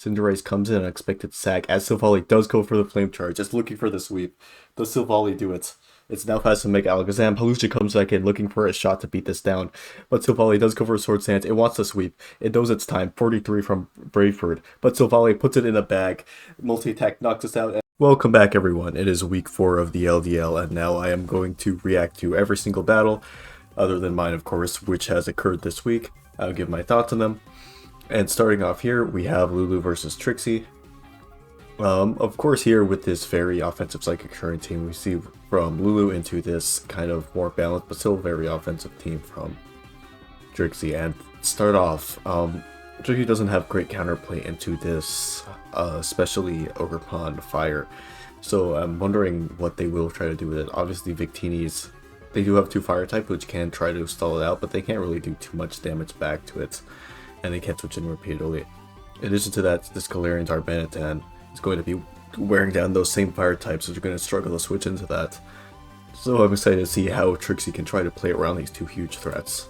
Cinderace comes in unexpected sack as silvally does go for the flame charge, just looking for the sweep. Does silvally do it? It's now fast to make Alakazam. Halucha comes back in looking for a shot to beat this down. But silvally does go for a Sword Stance. It wants to sweep. It knows it's time. 43 from Braveford. But silvally puts it in a bag. Multi-attack knocks us out. Welcome back everyone. It is week 4 of the LDL and now I am going to react to every single battle, other than mine of course, which has occurred this week. I'll give my thoughts on them. And starting off here, we have Lulu versus Trixie. Of course here with this very offensive Psychic Current team, we see from Lulu into this kind of more balanced but still very offensive team from Trixie. And start off, Trixie doesn't have great counterplay into this, especially Ogre Pond Fire. So I'm wondering what they will try to do with it. Obviously Victini's, they do have 2 Fire type which can try to stall it out, but they can't really do too much damage back to it. And they can't switch in repeatedly. In addition to that, this Galarian Darmanitan is going to be wearing down those same fire types, so you're going to struggle to switch into that. So I'm excited to see how Trixie can try to play around these 2 huge threats.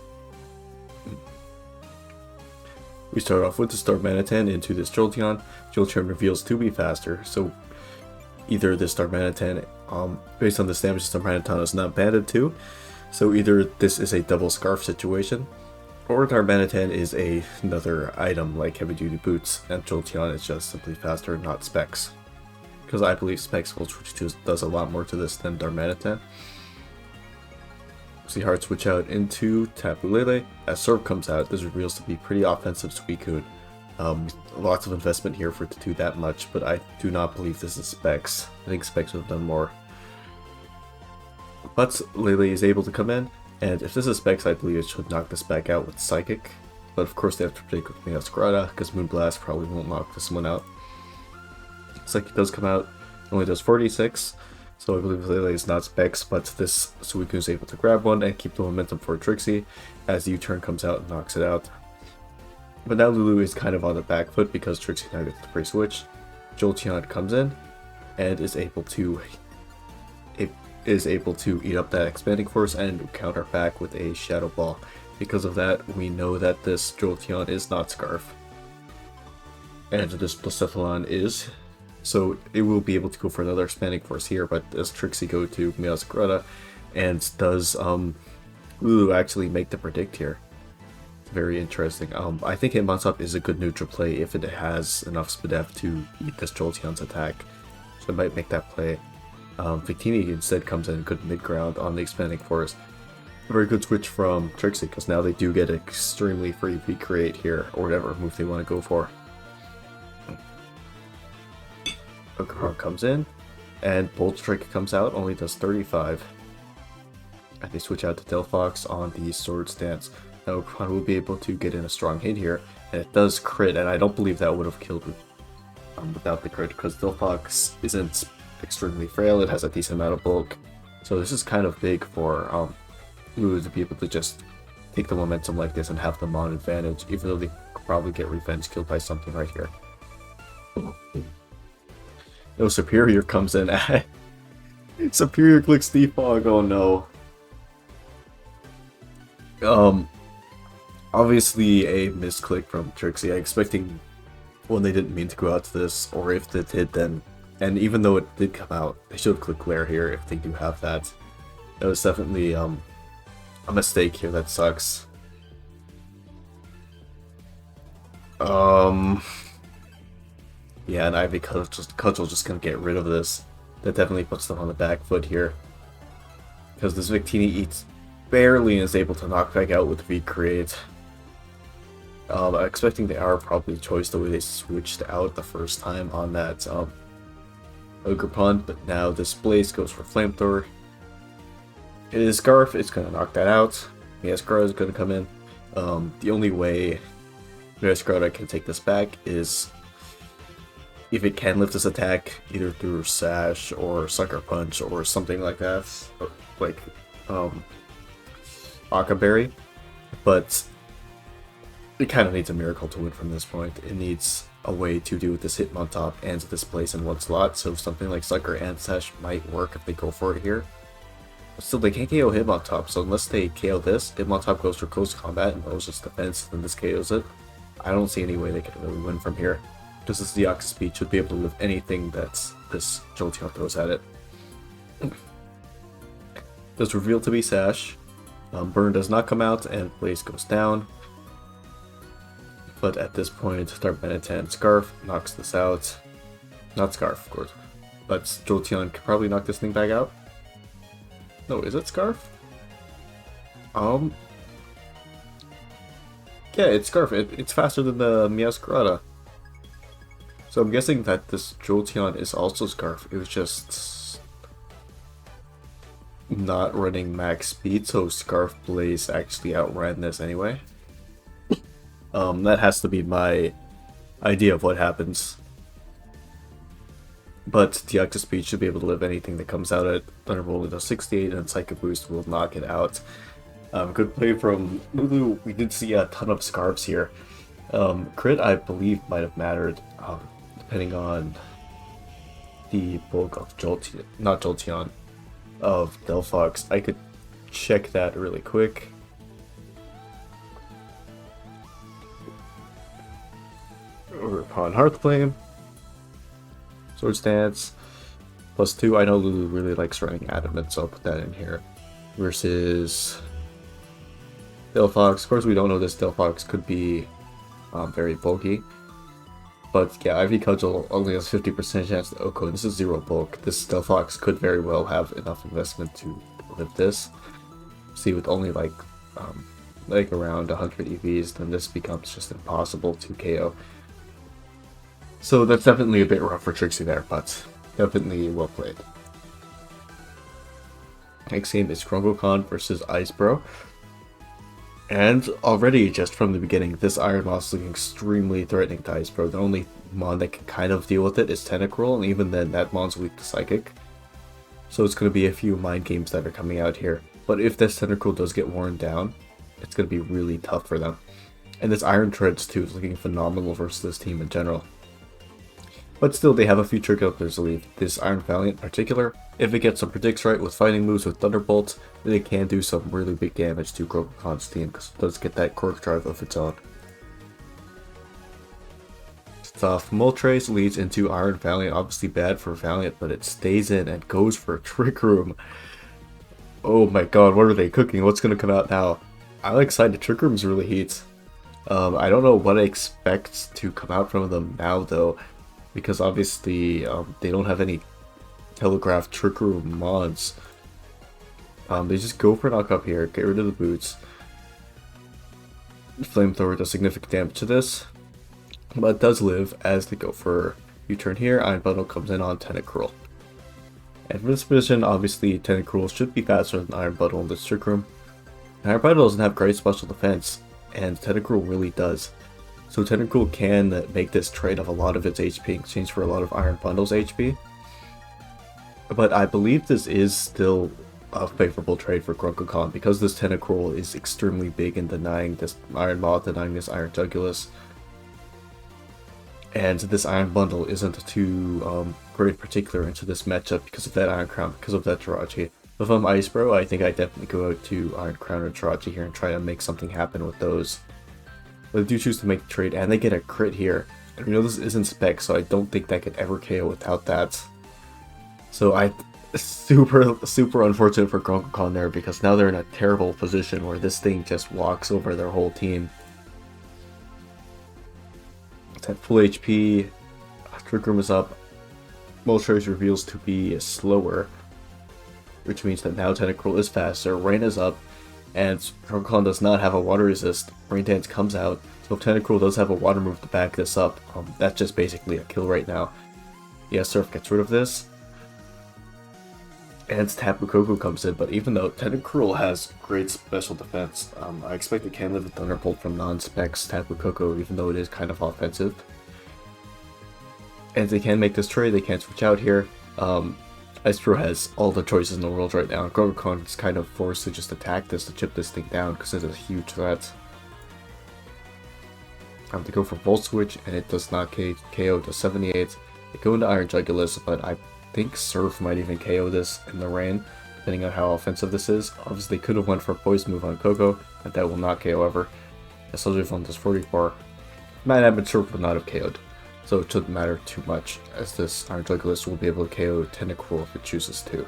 We start off with the Darmanitan into this Jolteon. Jolteon reveals to be faster, so either this Darmanitan, based on this damage, Darmanitan is not banded to, so either this is a double scarf situation, or Darmanitan is another item like Heavy Duty Boots, and Jolteon is just simply faster, not Specs. Because I believe Specs will switch to does a lot more to this than Darmanitan. See Hard switch out into Tapu Lele. As Surf comes out, this reveals to be pretty offensive Suicune. Lots of investment here for it to do that much, but I do not believe this is Specs. I think Specs would have done more. But Lele is able to come in. And if this is Specs, I believe it should knock this back out with Psychic. But of course they have to predict with Meowscarada, because Moonblast probably won't knock this one out. Psychic does come out, it only does 46, so I believe Lele is not Specs, but this Suicune is able to grab one and keep the momentum for Trixie, as the U-turn comes out and knocks it out. But now Lulu is kind of on the back foot because Trixie now gets the free switch. Jolteon comes in, and is able to eat up that expanding force and counter back with a Shadow Ball. Because of that, we know that this Jolteon is not Scarf. And this Blacephalon is. So it will be able to go for another expanding force here, but does Trixie go to Meowscarada? And does Lulu actually make the predict here? Very interesting. I think Hitmontop is a good neutral play if it has enough Spadef to eat this Jolteon's attack. So I might make that play. Victini instead comes in good mid-ground on the expanding force. A very good switch from Trixie, because now they do get extremely free V-Create here, or whatever move they want to go for. Pokemon comes in, and Bolt Strike comes out, only does 35. And they switch out to Delphox on the Sword Stance. Now Pokemon will be able to get in a strong hit here, and it does crit, and I don't believe that would have killed without the crit, because Delphox isn't extremely frail, it has a decent amount of bulk, so this is kind of big for Lulu to be able to just take the momentum like this and have them on advantage, even though they could probably get revenge killed by something right here. No, Superior comes in. Superior clicks Defog, oh no. Obviously a misclick from Trixie. I'm expecting when they didn't mean to go out to this, or if they did then. And even though it did come out, they should have clicked Glare here if they do have that. That was definitely a mistake here, that sucks. Yeah, and Ivy Cudgel just gonna get rid of this. That definitely puts them on the back foot here. Because this Victini eats barely and is able to knock back out with V-Create. I'm expecting they are probably choice the way they switched out the first time on that Ogre Pond, but now this Blaze goes for Flamethrower. It is Scarf, it's going to knock that out. Meowscarada is going to come in. The only way Meowscarada can take this back is if it can lift this attack, either through Sash or Sucker Punch or something like that, like Aqua Berry, but it kind of needs a miracle to win from this point. It needs a way to do with this Hitmontop and this place in one slot, so something like Sucker and Sash might work if they go for it here. But still, they can't KO Hitmontop, so unless they KO this, Hitmontop goes for close combat and knows its defense, then this KOs it. I don't see any way they can really win from here. Because this Deoxys speed should be able to live anything that's this Jolteon throws at it. Does reveal to be Sash. Burn does not come out, and Blaze goes down. But at this point, Dark Benetton Scarf knocks this out. Not Scarf, of course. But Jolteon could probably knock this thing back out. No, is it Scarf? Yeah, it's Scarf. It's faster than the Meowscarada. So I'm guessing that this Jolteon is also Scarf. It was just not running max speed, so Scarf Blaze actually outran this anyway. That has to be my idea of what happens. But Deoxys speed should be able to live anything that comes out at Thunderbolt does 68, and Psychic Boost will knock it out. Good play from Lulu. We did see a ton of Scarves here. Crit, I believe, might have mattered, depending on the bulk of Jolteon, not Jolteon, of Delphox. I could check that really quick. Upon Hearthflame, Swords Dance, +2. I know Lulu really likes running Adamant, so I'll put that in here. Versus Delphox. Of course, we don't know this Delphox could be very bulky. But yeah, Ivy Cudgel only has 50% chance to Oko, and this is 0 bulk. This Delphox could very well have enough investment to live this. See, with only like around 100 EVs, then this becomes just impossible to KO. So that's definitely a bit rough for Trixie there, but definitely well played. Next game is Konon versus Icebro. And already, just from the beginning, this Iron Moss is looking extremely threatening to Icebro. The only Mon that can kind of deal with it is Tentacruel, and even then, that Mon's weak to Psychic. So it's going to be a few mind games that are coming out here. But if this Tentacruel does get worn down, it's going to be really tough for them. And this Iron Treads, too, is looking phenomenal versus this team in general. But still, they have a few trick up their sleeve. This Iron Valiant in particular, if it gets some predicts right with fighting moves with Thunderbolt, then it can do some really big damage to Kokon's team, because it does get that Quirk Drive of its own. Tough Moltres leads into Iron Valiant, obviously bad for Valiant, but it stays in and goes for Trick Room. Oh my god, what are they cooking? What's going to come out now? I'm excited. Trick Room's really heat. I don't know what I expect to come out from them now, though, because obviously they don't have any telegraphed Trick Room mods. They just go for knock up here, get rid of the boots. Flamethrower does significant damage to this, but it does live as they go for U-turn here. Iron Bundle comes in on Tentacruel. And for this position, obviously Tentacruel should be faster than Iron Bundle in this Trick Room. Iron Bundle doesn't have great special defense, and Tentacruel really does. So Tentacruel can make this trade of a lot of its HP in exchange for a lot of Iron Bundle's HP. But I believe this is still a favorable trade for Konon, because this Tentacruel is extremely big in denying this Iron Moth, denying this Iron Jugulis. And this Iron Bundle isn't too great particular into this matchup because of that Iron Crown, because of that Jirachi. If I'm Icebro, I think I definitely go out to Iron Crown or Jirachi here and try to make something happen with those. But they do choose to make the trade, and they get a crit here. And you know this isn't spec, so I don't think that could ever KO without that. So super unfortunate for Konon there, because now they're in a terrible position where this thing just walks over their whole team. It's at full HP, Trick Room is up, Moltres reveals to be slower, which means that now Tentacruel is faster, Rain is up, and Konon does not have a water resist. Rain Dance comes out, so if Tentacruel does have a water move to back this up, that's just basically a kill right now. Yeah, Surf gets rid of this. And Tapu Koko comes in, but even though Tentacruel has great special defense, I expect it can live a Thunderbolt from non-specs Tapu Koko, even though it is kind of offensive. And they can make this trade, they can switch out here. Icebro has all the choices in the world right now. Konon is kind of forced to just attack this to chip this thing down because it's a huge threat. They go for Volt Switch, and it does not KO to 78. They go into Iron Jugulis, but I think Surf might even KO this in the rain, depending on how offensive this is. Obviously, they could have went for a Poison move on Coco, but that will not KO ever. Soldier Phone does 44. Might have been Surf would not have KO'd. so it shouldn't matter too much, as this Iron Jugglerist will be able to KO Tentacruel if it chooses to.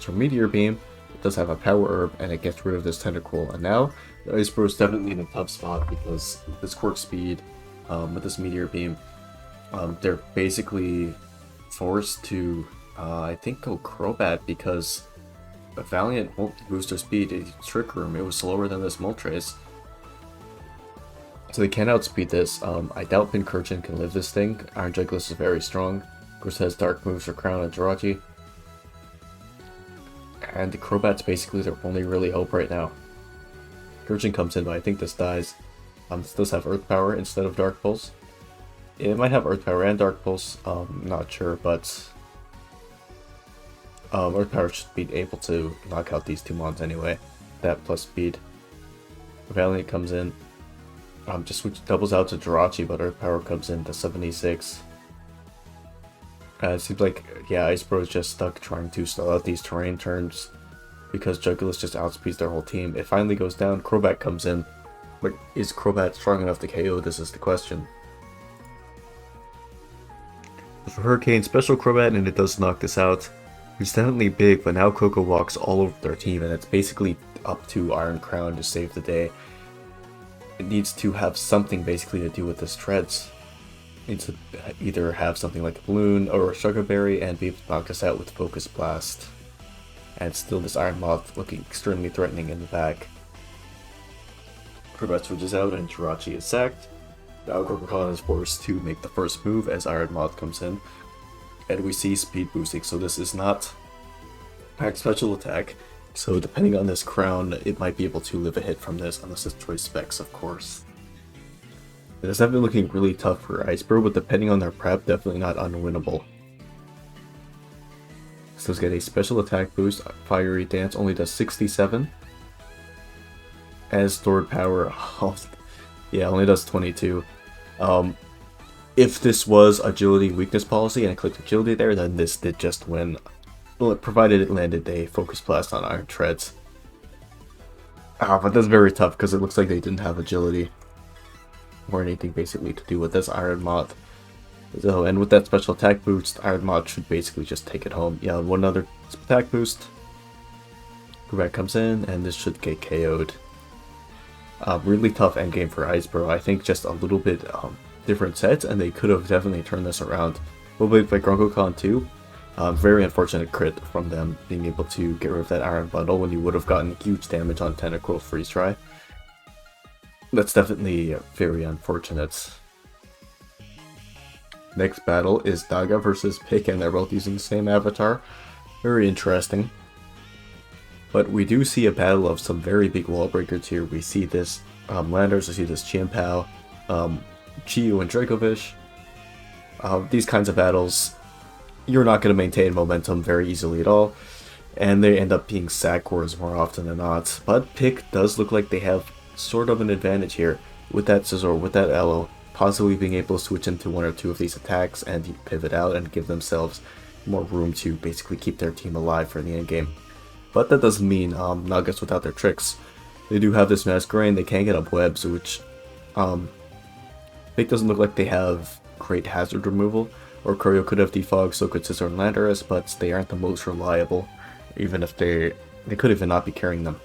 So Meteor Beam, it does have a Power Herb, and it gets rid of this Tentacruel, and now the Icebro is definitely in a tough spot, because with this Quirk Speed, with this Meteor Beam, they're basically forced to, I think, go Crobat, because Valiant won't boost their speed. It's Trick Room, it was slower than this Moltres. So they can't outspeed this. I doubt Pincurchin can live this thing. Iron Jugglerist is very strong. Of course, it has Dark moves for Crown and Jirachi. And the Crobat's basically their only really hope right now. Pincurchin comes in, but I think this dies. This does have Earth Power instead of Dark Pulse. It might have Earth Power and Dark Pulse, not sure, but Earth Power should be able to knock out these two mons anyway. That plus speed. Valiant comes in. Just doubles out to Jirachi, but Earth Power comes in to 76. It seems like, yeah, Icebro is just stuck trying to stall out these terrain turns because Jugglerist just outspeeds their whole team. It finally goes down, Crobat comes in, but is Crobat strong enough to KO? This is the question. For Hurricane, special Crobat, and it does knock this out. It's definitely big, but now Coco walks all over their team, and it's basically up to Iron Crown to save the day. It needs to have something basically to do with this Treads. It needs to either have something like a Balloon or a Sugar Berry and be able to knock this out with Focus Blast. And still this Iron Moth looking extremely threatening in the back. Crobat switches out and Jirachi is sacked. Now Konon is forced to make the first move as Iron Moth comes in. And we see speed boosting, so this is not max special attack. So depending on this crown, it might be able to live a hit from this, unless it's choice specs, of course. It is definitely looking really tough for Icebro, but depending on their prep, definitely not unwinnable. So let's get a special attack boost. Fiery Dance only does 67. As stored power, yeah, only does 22. If this was agility weakness policy and I clicked agility there, then this did just win. Well, provided it landed a Focus Blast on Iron Treads. But that's very tough because it looks like they didn't have agility or anything basically to do with this Iron Moth. So, and with that special attack boost, Iron Moth should basically just take it home. Yeah, one other attack boost. Crobat comes in and this should get KO'd. Really tough endgame for Icebro. I think just a little bit different sets and they could have definitely turned this around. A little bit like Grunkokan too. Very unfortunate crit from them being able to get rid of that Iron Bundle when you would have gotten huge damage on Tentacruel Freeze Dry. That's definitely very unfortunate. Next battle is Daga versus Pick, and they're both using the same avatar. Very interesting. But we do see a battle of some very big wall breakers here. We see this Landers, we see this Chimpao, Chiyu and Dracovish. These kinds of battles, you're not going to maintain momentum very easily at all, and they end up being sack wars more often than not. But Pick does look like they have sort of an advantage here with that Scizor, with that Elo, possibly being able to switch into one or two of these attacks and pivot out and give themselves more room to basically keep their team alive for the endgame. But that doesn't mean Nuggets without their tricks. They do have this Masquerain, they can get up webs, which Pick doesn't look like they have great hazard removal. Or Corio could have Defog, so could Scizor and Landorus, but they aren't the most reliable, even if they could even not be carrying them.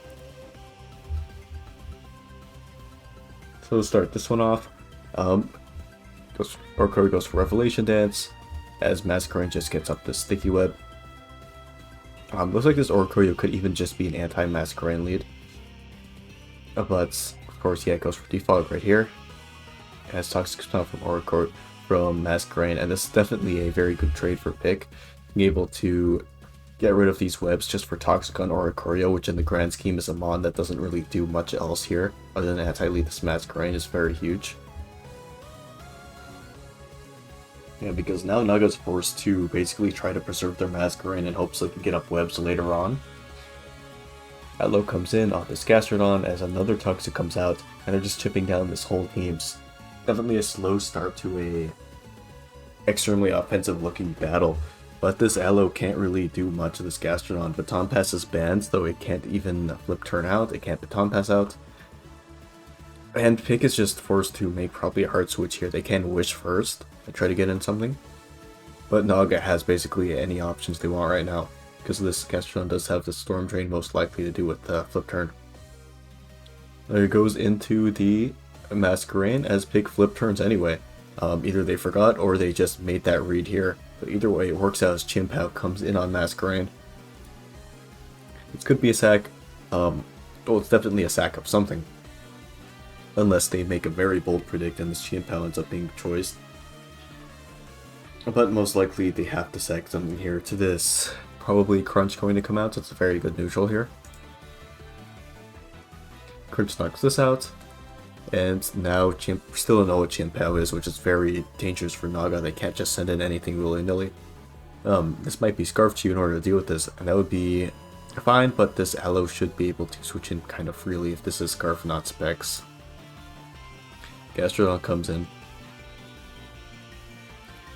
So to start this one off, Corio goes for Revelation Dance, as Masquerain just gets up the Sticky Web. Looks like this Oricorio could even just be an anti-Masquerain lead. But, of course, yeah, it goes for Defog right here. As Toxic Spell from Oricorio from Masquerain, and this is definitely a very good trade for Pick. Being able to get rid of these webs just for Toxic on Oricorio, which in the grand scheme is a mon that doesn't really do much else here, other than anti-lead this Masquerain, is very huge. Yeah, because now Naga's forced to basically try to preserve their Masquerain in hopes they can get up webs later on. Atlo comes in on this Gastrodon as another Toxic comes out, and they're just chipping down this whole team's. Definitely a slow start to a extremely offensive looking battle, but this Aloe can't really do much of this Gastrodon. Baton Pass is banned, though it can't even flip turn out, it can't Baton Pass out. And Pick is just forced to make probably a hard switch here. They can wish first and try to get in something. But Naga has basically any options they want right now, because this Gastrodon does have the Storm Drain most likely to do with the flip turn. There it goes into the Masquerain as Pig flip turns anyway. Either they forgot or they just made that read here. But either way, it works out as Chimpao comes in on Masquerain. This could be a sack. Well, it's definitely a sack of something. Unless they make a very bold predict and this Chimpao ends up being choiced. But most likely they have to sack something here to this. Probably Crunch going to come out, so it's a very good neutral here. Crunch knocks this out. And now still don't know what Chimpao is, which is very dangerous for Naga. They can't just send in anything willy-nilly. This might be Scarf Chi in order to deal with this, and that would be fine, but this Aloe should be able to switch in kind of freely if this is Scarf, not Specs. Gastrodon comes in.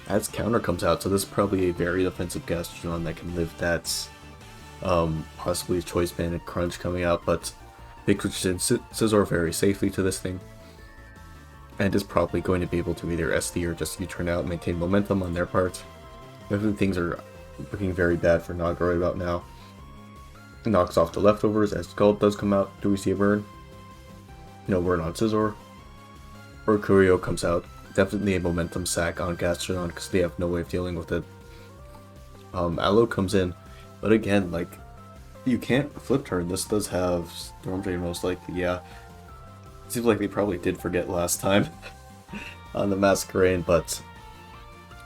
As counter comes out, so this is probably a very defensive Gastrodon that can live that possibly Choice Band and Crunch coming out, but Big switches in Scizor very safely to this thing. And is probably going to be able to either SD or just U-turn out and maintain momentum on their part. Definitely things are looking very bad for Naga right about now. Knocks off the leftovers as Scald does come out. Do we see a burn? No burn on Scizor. Or Curio comes out. Definitely a momentum sack on Gastrodon because they have no way of dealing with it. Aloe comes in, but again, like, you can't flip turn. This does have Storm Drain most likely, yeah. It seems like they probably did forget last time on the Masquerain, but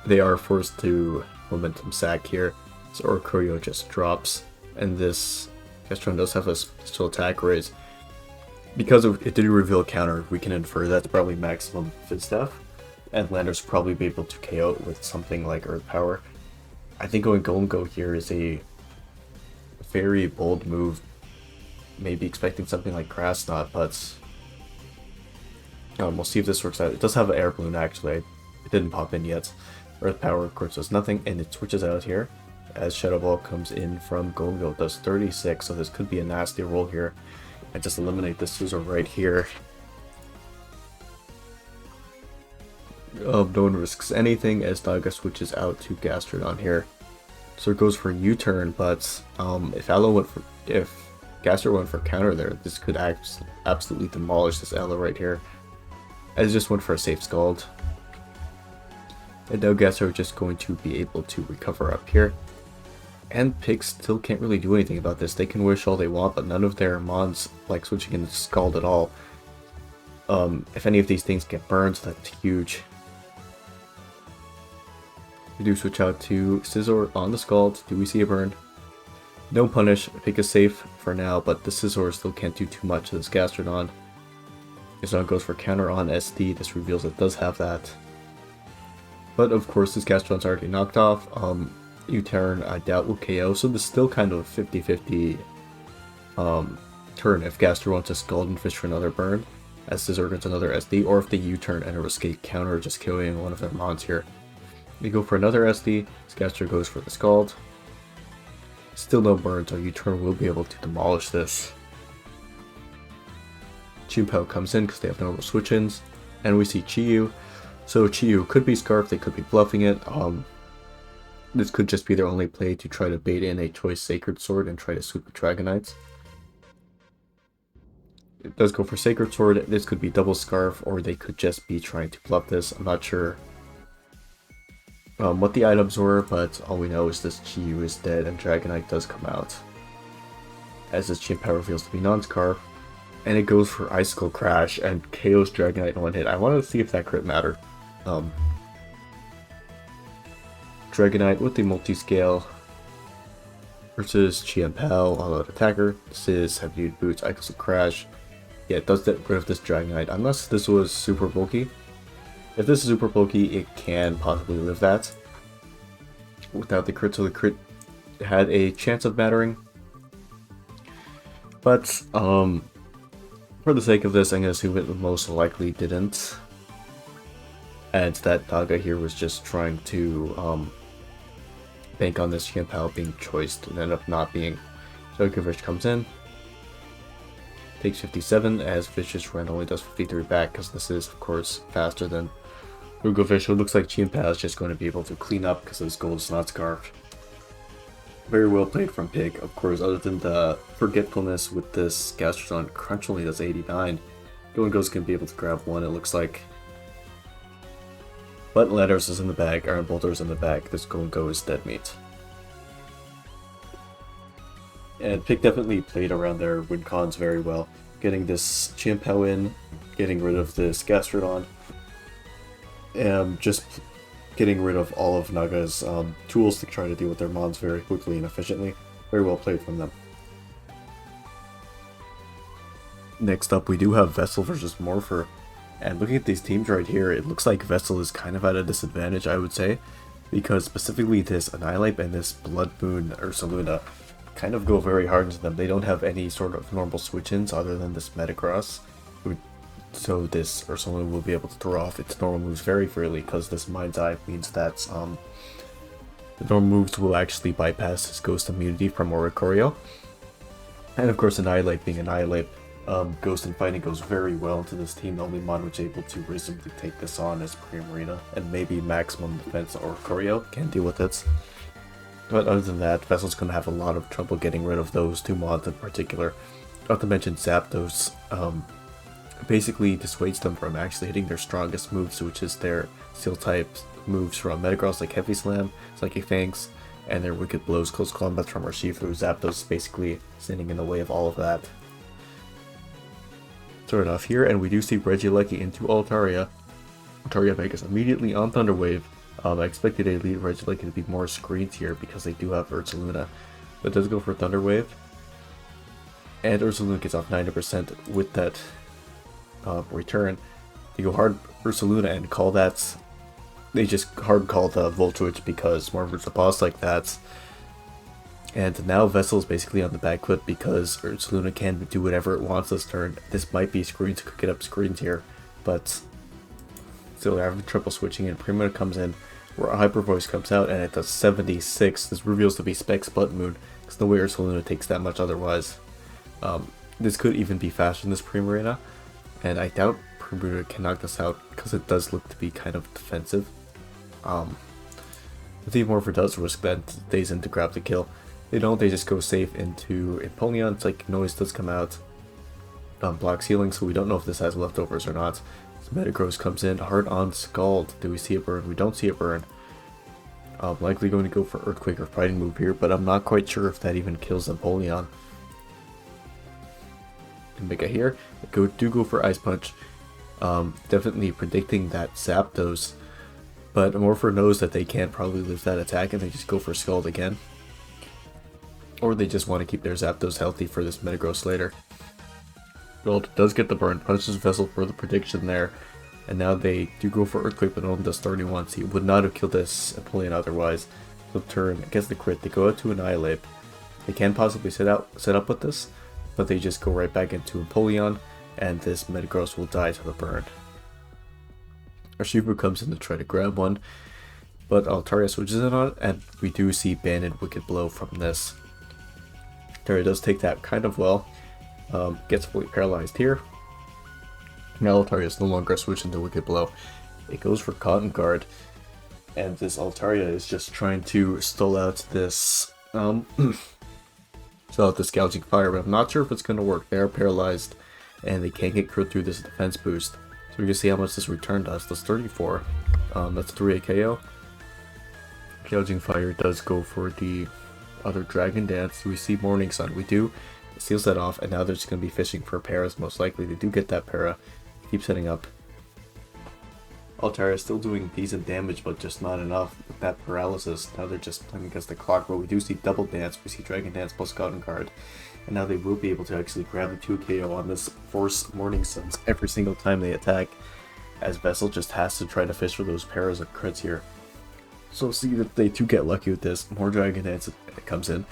they are forced to momentum sack here. So Oricorio just drops, and this Gastrodon does have a special attack raise. Because it did reveal counter, we can infer that's probably maximum Fit Staff, and Landers will probably be able to KO it with something like Earth Power. I think going Golden Go here is a very bold move. Maybe expecting something like Grass Knot, but we'll see if this works out. It does have an Air Balloon actually. It didn't pop in yet. Earth Power of course does nothing, and it switches out here as Shadow Ball comes in from Golden Go. It does 36, so this could be a nasty roll here. And just eliminate this Scizor right here. No one risks anything as Daga switches out to Gastrodon here. So it goes for U-turn, but if Gastrodon went for counter there, this could absolutely demolish this Aloe right here. As it just went for a safe Scald. And now Gastrodon just going to be able to recover up here. And Pig still can't really do anything about this. They can wish all they want, but none of their mons like switching into Scald at all. If any of these things get burned, that's huge. We do switch out to Scizor on the Scald. Do we see a burn? No punish. Pig is safe for now, but the Scizor still can't do too much to this Gastrodon. Gastrodon goes for counter on SD. This reveals it does have that. But of course, this Gastrodon's already knocked off. U-turn, I doubt will KO, so this is still kind of a 50-50 turn if Gastrodon wants to Scald and fish for another burn, as Scizor gets another SD, or if they U-turn and a escape counter, just killing one of their mons here. They go for another SD, Gastrodon goes for the Scald. Still no burn, so U-turn will be able to demolish this. Chimpao comes in because they have normal switch-ins, and we see Chi-Yu. So Chi-Yu could be Scarf, they could be bluffing it. This could just be their only play to try to bait in a choice Sacred Sword and try to sweep the Dragonites. It does go for Sacred Sword. This could be double Scarf, or they could just be trying to bluff this. I'm not sure what the items were, but all we know is this Chi-Yu is dead and Dragonite does come out. As this Chimpao reveals to be non-Scarf. And it goes for Icicle Crash and KO's Dragonite in one hit. I wanted to see if that crit mattered. Dragonite with the multi-scale versus Chimpao, all-out attacker. This is Heavy Boots, Icicle Crash. Yeah, it does get rid of this Dragonite, unless this was super bulky. If this is super bulky, it can possibly live that without the crit, so the crit had a chance of mattering. But, for the sake of this, I'm going to assume it most likely didn't. And that Daga here was just trying to bank on this Chimpao being choiced and end up not being. So Jokovic comes in. takes 57, as Vicious Rend only does 53 back, because this is, of course, faster than Rugofish. So it looks like Chienpa is just going to be able to clean up because his gold is not scarfed. Very well played from Pig. Of course, other than the forgetfulness with this Gastrodon, Crunch only does 89. Going Ghost can be able to grab one, it looks like. But Letters is in the bag, Iron Bolter is in the bag. This Going Go is dead meat. And Pig definitely played around their win cons very well. Getting this Chienpa in, getting rid of this Gastrodon, and just getting rid of all of Naga's tools to try to deal with their mons very quickly and efficiently. Very well played from them. Next up, we do have Vessel versus Morpher. And looking at these teams right here, it looks like Vessel is kind of at a disadvantage, I would say. Because specifically this Annihilate and this Blood Moon Ursaluna kind of go very hard into them. They don't have any sort of normal switch-ins other than this Metagross. So this Ursaluna will be able to throw off its normal moves very freely, because this Mind's Eye means that the normal moves will actually bypass his Ghost immunity from Oricorio. And of course, Annihilate being Annihilate, Ghost and Fighting goes very well into this team. The only mon which is able to reasonably take this on is Primarina, and maybe Maximum Defense Oricorio can deal with it. But other than that, Vessel's going to have a lot of trouble getting rid of those two mons in particular. Not to mention Zapdos basically dissuades them from actually hitting their strongest moves, which is their Steel type moves from Metagross like Heavy Slam, Psychic Fangs, and their Wicked Blows, Close Combat from Urshifu. Zapdos is basically standing in the way of all of that. Start off here, and we do see Regieleki into Altaria. Altaria Vegas immediately on Thunder Wave. I expected a lead Regieleki to be more screens here because they do have Ursaluna, but does go for Thunder Wave. And Ursaluna gets off 90% with that return. They go hard Ursaluna and call that. They just hard call the Voltwitch because Morpher's a boss like that. And now Vessel's basically on the back foot because Ursaluna can do whatever it wants this turn. This might be screens, could get up screens here, but still they're having trouble switching in. Primarina comes in, where a Hyper Voice comes out, and it does 76. This reveals to be Specs Blood Moon, because no way Ursaluna takes that much otherwise. This could even be faster than this Primarina, and I doubt Primarina can knock this out, because it does look to be kind of defensive. The Team Morpher does risk that stays in to grab the kill. They don't, they just go safe into Empoleon. Psychic Noise does come out. Blocks healing, so we don't know if this has leftovers or not. So Metagross comes in, hard on Scald. Do we see a burn? We don't see a burn. Likely going to go for Earthquake or Fighting move here, but I'm not quite sure if that even kills Empoleon. Mega here, do go for Ice Punch. Definitely predicting that Zapdos, but Morpher knows that they can't probably live that attack, and they just go for Scald again. Or they just want to keep their Zapdos healthy for this Metagross later. Gold does get the burn, punches Vessel for the prediction there. And now they do go for Earthquake, but only does 31, so he would not have killed this Empoleon otherwise. Flip turn, gets the crit, they go out to Annihilate. They can possibly set up with this, but they just go right back into Empoleon, and this Metagross will die to the burn. Urshifu comes in to try to grab one, but Altaria switches in on it, and we do see Banded Wicked Blow from this. Altaria does take that kind of well, gets fully paralyzed here. Now Altaria is no longer switching to Wicked Blow. It goes for Cotton Guard, and this Altaria is just trying to stall out this Gouging Fire, but I'm not sure if it's going to work. They are paralyzed, and they can't get crit through this defense boost. So we can see how much this return does. That's 34. That's 3 KO. Gouging Fire does go for the other Dragon Dance. We see Morning Sun. We do. It seals that off, and now they're just going to be fishing for paras most likely. They do get that para. Keep setting up. Altaria is still doing decent damage, but just not enough with that paralysis. Now they're just playing against the clock, but we do see Double Dance. We see Dragon Dance plus Cotton Guard. And now they will be able to actually grab the 2 KO on this Force Morning Suns every single time they attack, as Vessel just has to try to fish for those paras of crits here. So see that they do get lucky with this. More Dragon Dance comes in.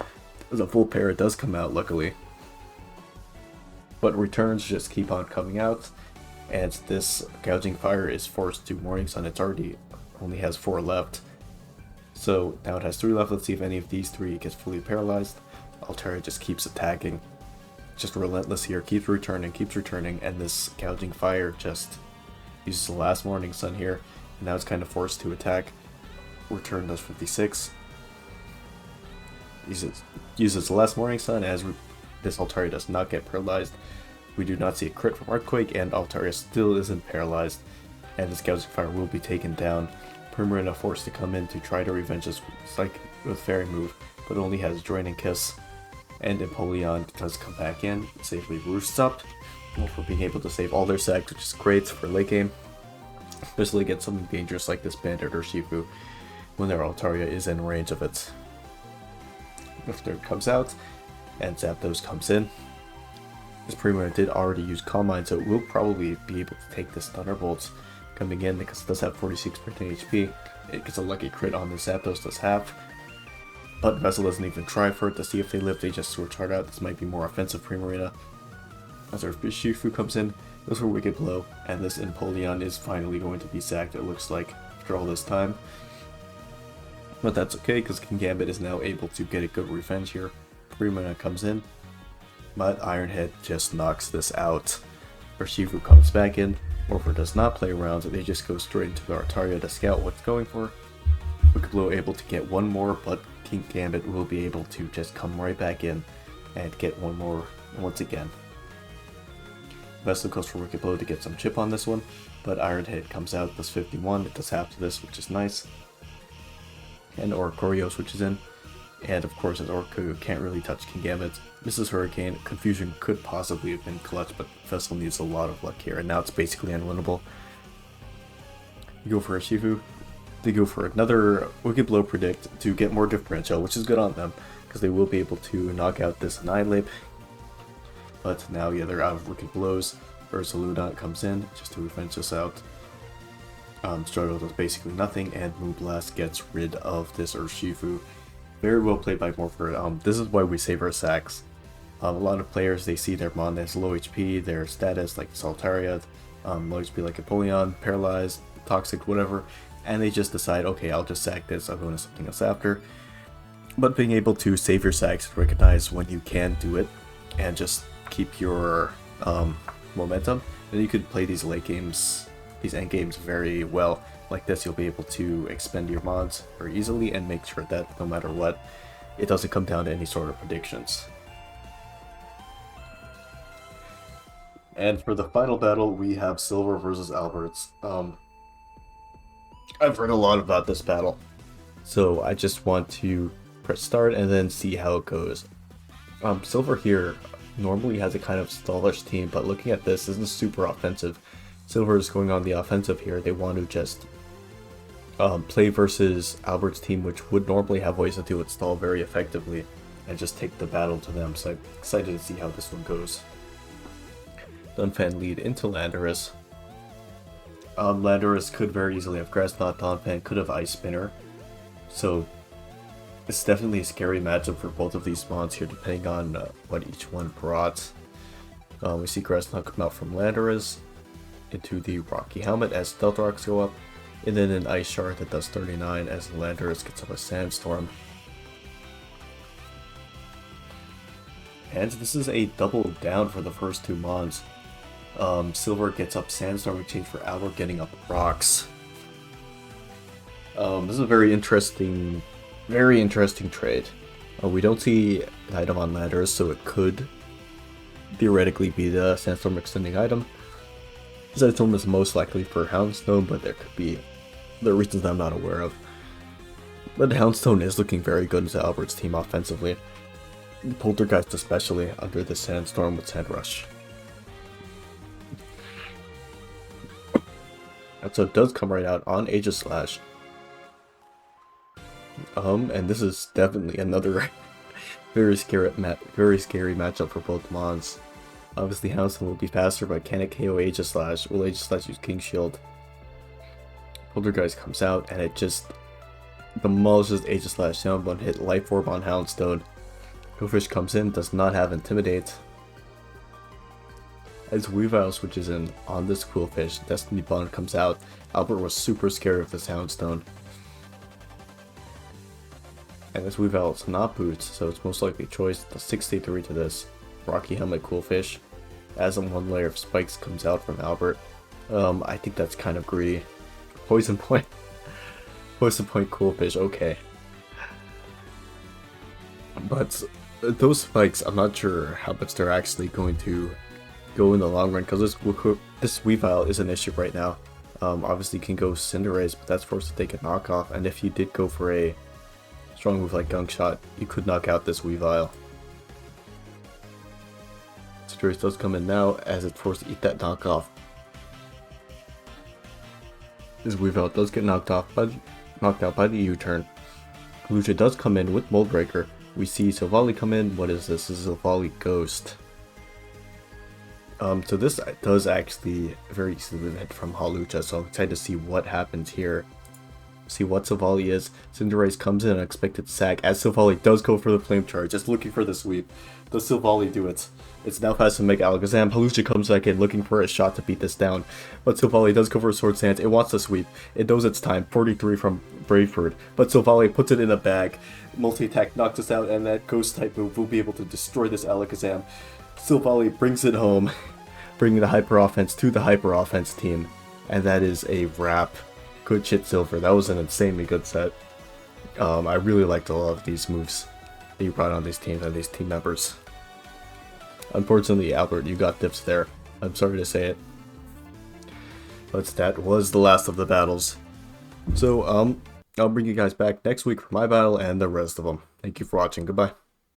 The full para does come out, luckily. But returns just keep on coming out, and this Gouging Fire is forced to Morning Sun. It's already only has 4 left. So now it has 3 left. Let's see if any of these 3 gets fully paralyzed. Altaria just keeps attacking. just relentless here, keeps returning, and this gouging fire just uses the last morning sun here, and now it's kind of forced to attack. Return does 56. Uses the last morning sun as this Altaria does not get paralyzed. We do not see a crit from Earthquake, and Altaria still isn't paralyzed, and this gouging fire will be taken down. Primarina forced to come in to try to revenge this with Fairy move, but only has Joining Kiss. And Empoleon does come back in, safely roosts up, for being able to save all their sacs, which is great for late game. Especially against something dangerous like this Bandit or Shifu, when their Altaria is in range of it. Morpher comes out, and Zapdos comes in. This Primarina did already use Calm Mind, so it will probably be able to take this Thunderbolt coming in because it does have 46% HP. It gets a lucky crit on the Zapdos does have. But Vessel doesn't even try for it to see if they live, they just switch hard out. This might be more offensive Primarina. As our Shifu comes in, goes for Wicked Blow, and this Empoleon is finally going to be sacked, it looks like, after all this time. But that's okay, because Kingambit is now able to get a good revenge here. Primarina comes in, but Ironhead just knocks this out. Our Shifu comes back in, Morpher does not play around, they just go straight into the Altaria to scout what's going for. Wicked Blow able to get one more, but Kingambit will be able to just come right back in and get one more once again. Vessel goes for Wicked Blow to get some chip on this one, but Ironhead comes out, does 51, it does half to this, which is nice. And Oricorio switches in, and of course as Oricorio can't really touch Kingambit, misses Hurricane. Confusion could possibly have been clutch, but Vessel needs a lot of luck here, and now it's basically unwinnable. You go for a Shifu, they go for another Wicked Blow Predict to get more differential, which is good on them, because they will be able to knock out this Annihilate. But now, yeah, they're out of Wicked Blows. Ursaludon comes in just to revenge us out. Struggle does basically nothing, and Moonblast gets rid of this Urshifu. Very well played by Morpher. This is why we save our sacs. A lot of players, they see their Mon as low HP, their status like Saltaria, low HP like Empoleon, Paralyzed, Toxic, whatever, and they just decide, okay, I'll just sack this, I'll go into something else after. But being able to save your sacs, recognize when you can do it, and just keep your momentum, then you could play these late games, these end games very well. Like this, you'll be able to expend your mods very easily and make sure that no matter what, it doesn't come down to any sort of predictions. And for the final battle, we have Silver versus Alberts. I've heard a lot about this battle, so I just want to press start and then see how it goes. Silver here normally has a kind of stallish team, but looking at this isn't super offensive. Silver is going on the offensive here. They want to just play versus Albert's team, which would normally have ways to do it stall very effectively, and just take the battle to them. So I'm excited to see how this one goes. Dunfan lead into Landorus. Landorus could very easily have Grass Knot, Donphan could have Ice Spinner. So it's definitely a scary matchup for both of these mons here, depending on what each one brought. We see Grass Knot come out from Landorus into the Rocky Helmet as Stealth Rocks go up, and then an Ice Shard that does 39 as Landorus gets up a Sandstorm. And this is a double down for the first two mons. Silver gets up Sandstorm in exchange for Albert getting up Rocks. This is a very interesting trade. We don't see an item on Landorus, so it could theoretically be the Sandstorm extending item. Sandstorm is most likely for Houndstone, but there could be the reasons I'm not aware of. But Houndstone is looking very good into Albert's team offensively. Poltergeist especially under the Sandstorm with Sandrush. And so it does come right out on Aegislash. And this is definitely another very scary matchup for both mons. Obviously Houndstone will be faster, but can it KO Aegislash? Will Aegislash use King Shield? Poltergeist comes out, and it just demolishes Aegislash down, one hit Life Orb on Houndstone. Quillfish comes in, does not have Intimidate. As Weavile switches in on this Quillfish, Destiny Bond comes out. Albert was super scared of this Houndstone. And this Weavile is not boots, so it's most likely choice. The 63 to this. Rocky Helmet Coolfish, as in one layer of spikes comes out from Albert. I think that's kind of greedy. Poison Point. Poison Point Coolfish, okay. But those spikes, I'm not sure how much they're actually going to go in the long run, because this Weavile is an issue right now. Obviously you can go Cinderace, but that's forced to take a knockoff, and if you did go for a strong move like Gunk Shot, you could knock out this Weavile. Cinderace does come in now, as it's forced to eat that knockoff. This Weavile does get knocked out by the U-turn. Lucha does come in with Mold Breaker. We see silvally come in. What is this? This is silvally Ghost. So this does actually very easily hit from Hawlucha, so I'm excited to see what happens here. See what silvally is. Cinderace comes in unexpected sag, as silvally does go for the flame charge, just looking for the sweep. Does silvally do it? It's now fast to make Alakazam. Hawlucha comes back in looking for a shot to beat this down, but silvally does go for a Sword Stance. It wants to sweep. It knows it's time. 43 from Braveford, but silvally puts it in a bag. Multi-attack knocks us out, and that Ghost type move will be able to destroy this Alakazam. Silvally brings it home, bringing the Hyper Offense to the Hyper Offense team, and that is a wrap. Good shit, Silver. That was an insanely good set. I really liked a lot of these moves that you brought on these teams and these team members. Unfortunately, Albert, you got dips there. I'm sorry to say it. But that was the last of the battles. So, I'll bring you guys back next week for my battle and the rest of them. Thank you for watching. Goodbye.